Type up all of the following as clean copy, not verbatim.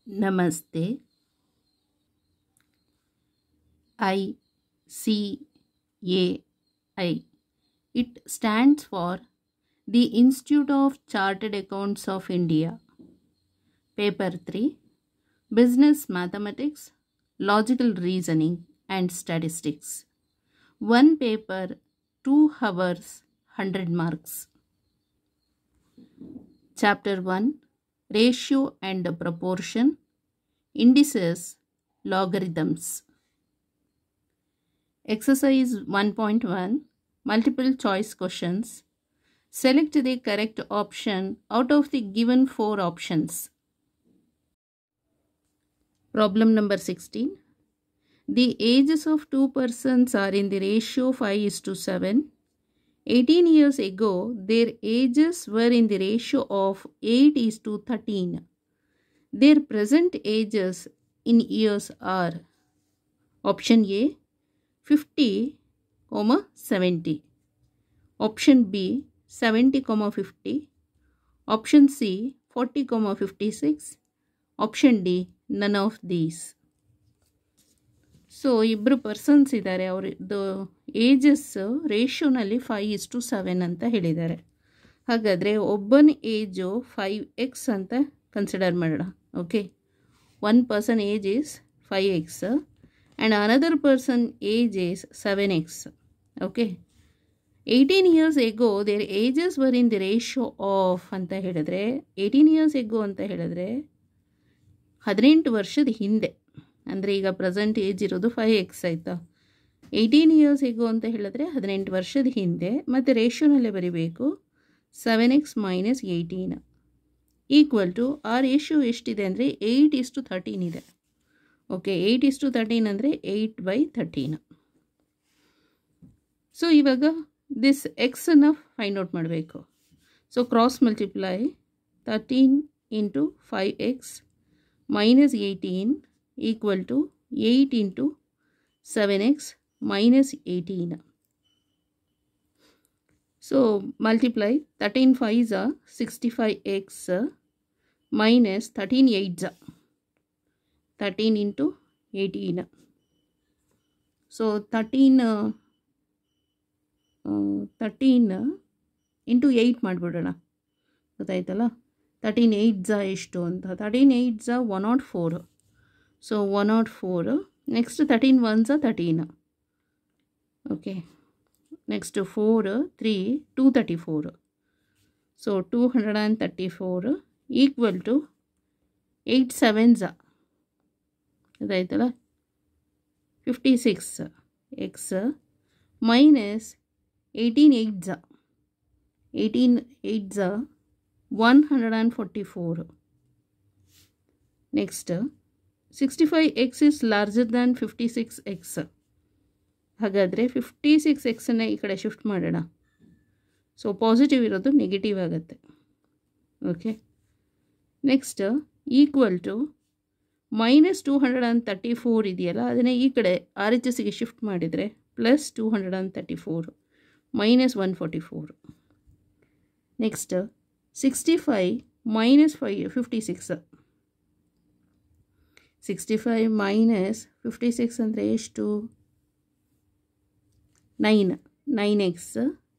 Namaste. ICAI. It stands for the Institute of Chartered Accountants of India. Paper 3. Business Mathematics, Logical Reasoning and Statistics. One paper, 2 hours, 100 marks. Chapter 1. Ratio and Proportion, Indices, Logarithms. Exercise 1.1. Multiple choice questions. Select the correct option out of the given 4 options. Problem number 16. The ages of 2 persons are in the ratio 5:7. 18 years ago, their ages were in the ratio of 8:13. Their present ages in years are option A 50, 70. Option B 70, 50. Option C 40, 56. Option D none of these. So ಇಬ್ಬರು persons ಇದ್ದಾರೆ, ಅವ್ರದ್ದು ages ರೇಷಿಯೋನಲ್ಲಿ 5:7 ಅಂತ ಹೇಳಿದ್ದಾರೆ. ಹಾಗಾದರೆ ಒಬ್ಬನ age 5x ಅಂತ consider ಮಾಡೋಣ. Okay, one person age is 5x and another person age is 7x. Okay, 18 years ago there ages were in the ratio of ಅಂತ ಹೇಳಿದ್ರೆ 18 years ago ಅಂತ ಹೇಳಿದ್ರೆ 18 ವರ್ಷದ ಹಿಂದೆ, ಅಂದರೆ ಈಗ ಪ್ರೆಸೆಂಟ್ ಏಜ್ ಇರೋದು 5x ಆಯಿತಾ. 18 years ago ಅಂತ ಹೇಳಿದ್ರೆ 18 ವರ್ಷದ ಹಿಂದೆ, ಮತ್ತು ರೇಷಿಯೋನಲ್ಲೇ ಬರೀಬೇಕು 7x - 18 ಈಕ್ವಲ್ ಟು ಆ ರೇಷಿಯೋ ಎಷ್ಟಿದೆ ಅಂದರೆ 8:13 ಇದೆ. ಓಕೆ, 8:13 ಅಂದರೆ 8/13. ಸೊ ಇವಾಗ ದಿಸ್ ಎಕ್ಸನ್ನು ಫೈಂಡ್ ಔಟ್ ಮಾಡಬೇಕು. So cross multiply 13 × 5x - 18 equal to 8 × 7x - 18. So multiply 13 5s are 65x minus 13 8s are 13 × 18. So 13 × 8 ಮಾಡಿಬಿಡೋಣ, ಗೊತ್ತಾಯ್ತಲ್ಲ. 13 8s ಎಷ್ಟು ಅಂತ. 13 8s 104. So 104. Next 13 1s 13. Okay, next 4 3 234. So 234 equal to 8 7s ಅದಾಯ್ತಲ್ಲ 56x minus 18 8s 144. Next 65x is larger than 56x. ಹಾಗಾದರೆ 56xನ್ನು ಈ ಕಡೆ shift ಮಾಡೋಣ. So positive ಇರೋದು ನೆಗೆಟಿವ್ ಆಗುತ್ತೆ. ಓಕೆ, ನೆಕ್ಸ್ಟ್ ಈಕ್ವಲ್ ಟು -234 ಇದೆಯಲ್ಲ, ಅದನ್ನು ಈ ಕಡೆ RHSಗೆ ಶಿಫ್ಟ್ ಮಾಡಿದರೆ +234 -144. ನೆಕ್ಸ್ಟ್ 65 - 56. 65 - 56 ಅಂದರೆ ಎಷ್ಟು? 9x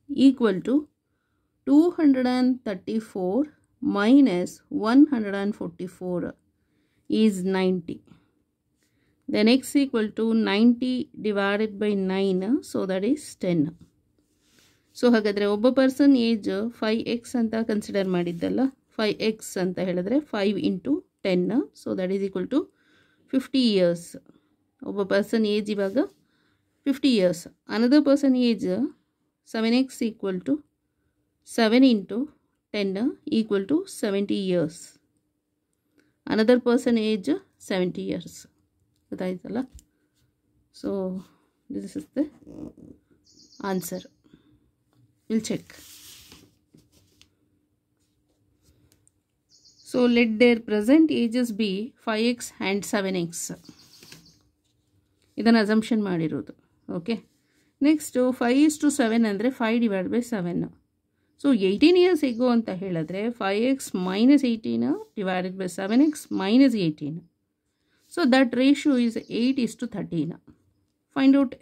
equal to 234 - 144 is 90. Then x equal to 90 divided by 9, so that is 10. So ಹಾಗಾದರೆ ಒಬ್ಬ ಪರ್ಸನ್ ಏಜ್ 5x ಅಂತ ಕನ್ಸಿಡರ್ ಮಾಡಿದ್ದಲ್ಲ, 5x ಅಂತ ಹೇಳಿದ್ರೆ 5 × 10, so that is equal to 50 years. ಒಬ್ಬ ಪರ್ಸನ್ ಏಜ್ ಇವಾಗ 50 years. Another person age 7x equal to 7 × 10 equal to 70 years. Another person age 70 years. ಗೊತ್ತಾಯ್ತಲ್ಲ. So this is the answer. Will check. So let their present ages be 5x and 7x. ಇದನ್ನು assumption ಮಾಡಿರೋದು. Okay, next 5:7 ಅಂದರೆ 5 / 7. So 18 years ago ಅಂತ ಹೇಳಿದ್ರೆ 5x minus 18 divided by 7x minus 18. So that ratio is 8:13. Find out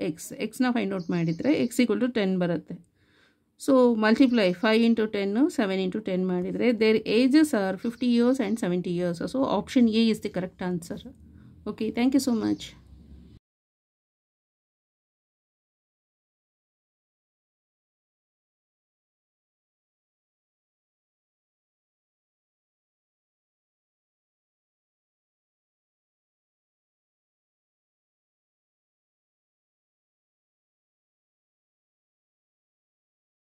ಎಕ್ಸ್ನ find out ಮಾಡಿದರೆ x = 10 ಬರುತ್ತೆ. So multiply 5 × 10 7 × 10 ಮಾಡಿದರೆ their ages are 50 years and 70 years. So option A is the correct answer. Okay, thank you so much.